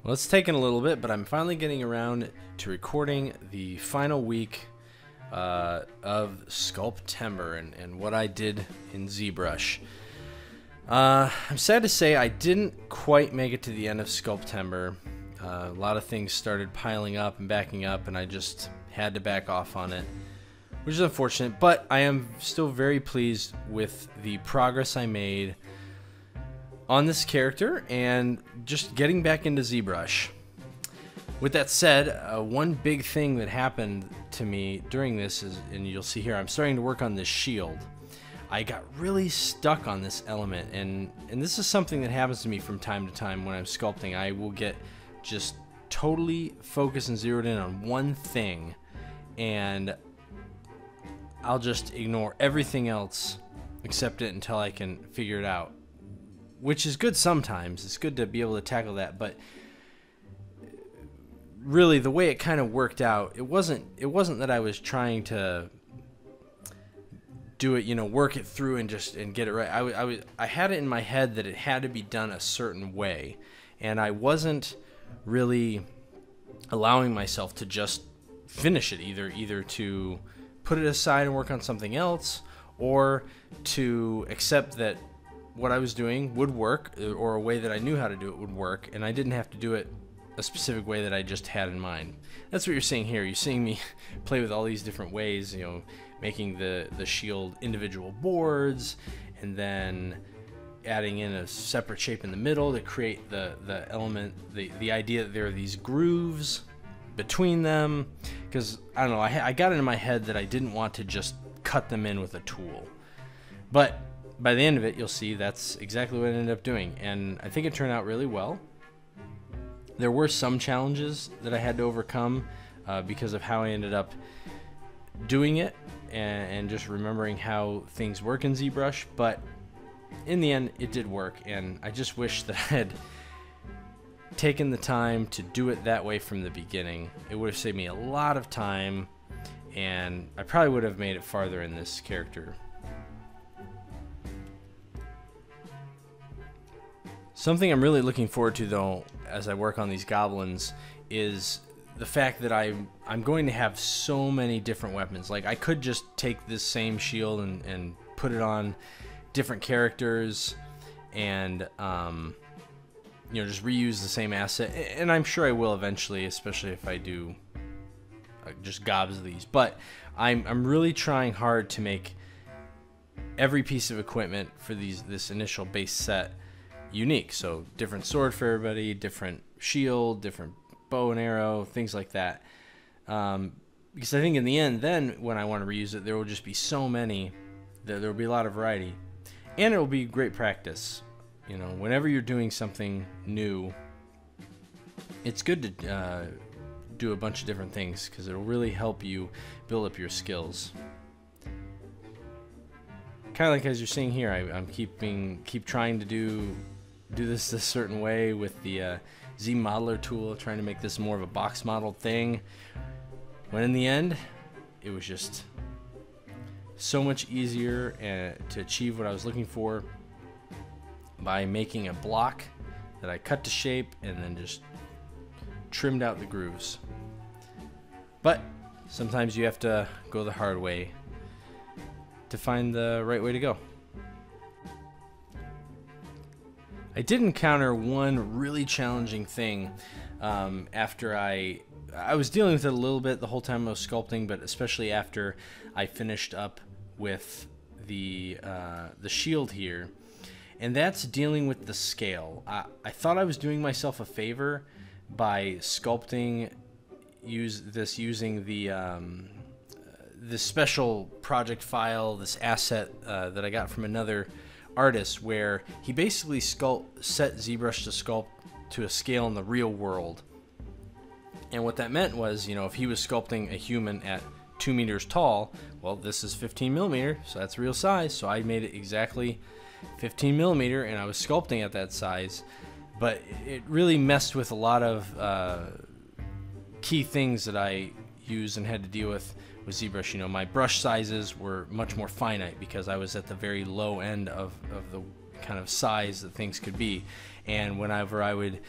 Well, it's taken a little bit, but I'm finally getting around to recording the final week of Sculptember and what I did in ZBrush. I'm sad to say I didn't quite make it to the end of Sculptember. A lot of things started piling up and backing up, and I just had to back off on it, which is unfortunate, but I am still very pleased with the progress I made on this character and just getting back into ZBrush. With that said, one big thing that happened to me during this is, and you'll see here, I'm starting to work on this shield. I got really stuck on this element, and this is something that happens to me from time to time when I'm sculpting. I will get just totally focused and zeroed in on one thing, and I'll just ignore everything else, accept it until I can figure it out. Which is good sometimes. It's good to be able to tackle that, but really the way it kind of worked out, it wasn't that I was trying to do it, work it through and get it right. I had it in my head that it had to be done a certain way, and I wasn't really allowing myself to just finish it, either to put it aside and work on something else, or to accept that what I was doing would work, or a way that I knew how to do it would work, and I didn't have to do it a specific way that I just had in mind. That's what you're seeing here. You're seeing me play with all these different ways, making the shield individual boards, and then adding in a separate shape in the middle to create the element, the idea that there are these grooves between them, because I don't know, I got it in my head that I didn't want to just cut them in with a tool. But by the end of it, you'll see that's exactly what I ended up doing, and I think it turned out really well. There were some challenges that I had to overcome because of how I ended up doing it, and just remembering how things work in ZBrush, but in the end, it did work, and I just wish that I had taken the time to do it that way from the beginning. It would have saved me a lot of time, and I probably would have made it farther in this character. Something I'm really looking forward to, though, as I work on these goblins, is the fact that I'm going to have so many different weapons. Like, I could just take this same shield and put it on different characters and just reuse the same asset, and I'm sure I will eventually, especially if I do just gobs of these. But I'm really trying hard to make every piece of equipment for this initial base set unique. So different sword for everybody, different shield, different bow and arrow, things like that. Because I think in the end, then when I want to reuse it, there will just be so many that there will be a lot of variety, and it will be great practice. Whenever you're doing something new, it's good to do a bunch of different things, because it'll really help you build up your skills. Kind of like as you're seeing here, I'm keep trying to do this a certain way with the Z modeler tool, trying to make this more of a box model thing, when in the end it was just so much easier to achieve what I was looking for by making a block that I cut to shape and then just trimmed out the grooves. But sometimes you have to go the hard way to find the right way to go. I did encounter one really challenging thing after I was dealing with it a little bit the whole time I was sculpting, but especially after I finished up with the shield here, and that's dealing with the scale. I thought I was doing myself a favor by sculpting using this special project file, this asset that I got from another artist, where he basically set ZBrush to sculpt to a scale in the real world. And what that meant was, if he was sculpting a human at 2 meters tall, well, this is 15 millimeter, so that's real size. So I made it exactly 15 millimeter, and I was sculpting at that size. But it really messed with a lot of key things that I used and had to deal with ZBrush. My brush sizes were much more finite because I was at the very low end of the kind of size that things could be, and whenever I would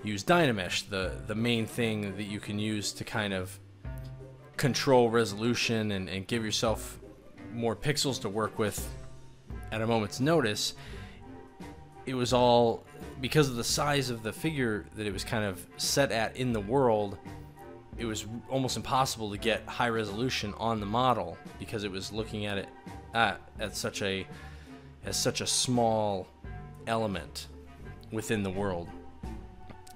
use Dynamesh, the main thing that you can use to kind of control resolution and give yourself more pixels to work with at a moment's notice. It was all because of the size of the figure that it was kind of set at in the world. It was almost impossible to get high resolution on the model because it was looking at it at such a small element within the world.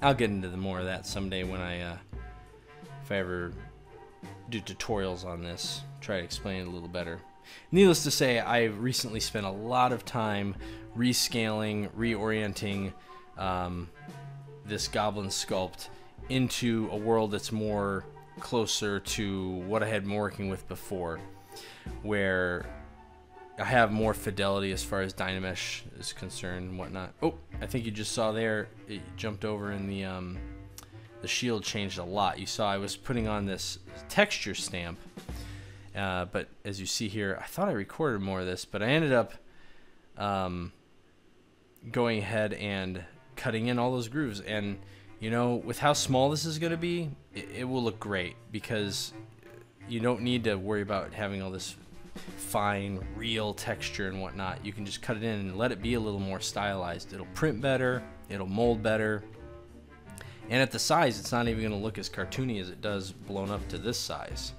I'll get into more of that someday when if I ever do tutorials on this, try to explain it a little better. Needless to say, I recently spent a lot of time rescaling, reorienting this goblin sculpt into a world that's more closer to what I had been working with before, where I have more fidelity as far as Dynamesh is concerned and whatnot. Oh, I think you just saw there, it jumped over in the shield changed a lot. You saw I was putting on this texture stamp, but as you see here, I thought I recorded more of this, but I ended up going ahead and cutting in all those grooves. And you know, with how small this is going to be, it will look great because you don't need to worry about having all this fine, real texture and whatnot. You can just cut it in and let it be a little more stylized. It'll print better, it'll mold better, and at the size, it's not even going to look as cartoony as it does blown up to this size.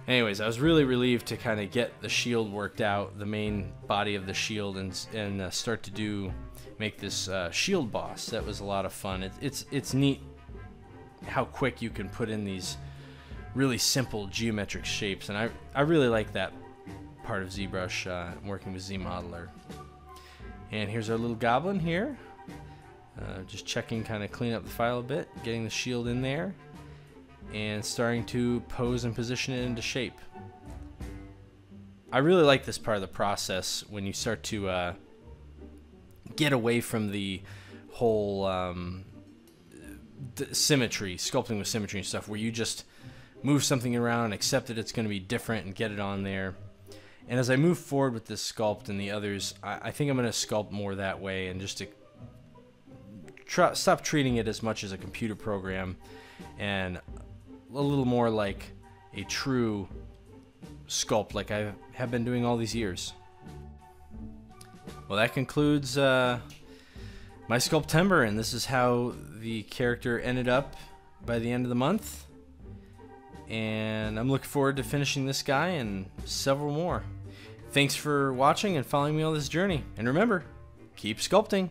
Anyways, I was really relieved to kind of get the shield worked out, the main body of the shield, and start to make this shield boss. That was a lot of fun. It's neat how quick you can put in these really simple geometric shapes, and I really like that part of ZBrush, working with ZModeler. And here's our little goblin here. Just checking, kind of clean up the file a bit, getting the shield in there, and starting to pose and position it into shape. I really like this part of the process when you start to get away from the whole symmetry, sculpting with symmetry and stuff, where you just move something around, accept that it's going to be different, and get it on there. And as I move forward with this sculpt and the others, I think I'm going to sculpt more that way, and just to stop treating it as much as a computer program and a little more like a true sculpt, like I have been doing all these years. Well, that concludes my Sculptember, and this is how the character ended up by the end of the month. And I'm looking forward to finishing this guy and several more. Thanks for watching and following me on this journey. And remember, keep sculpting.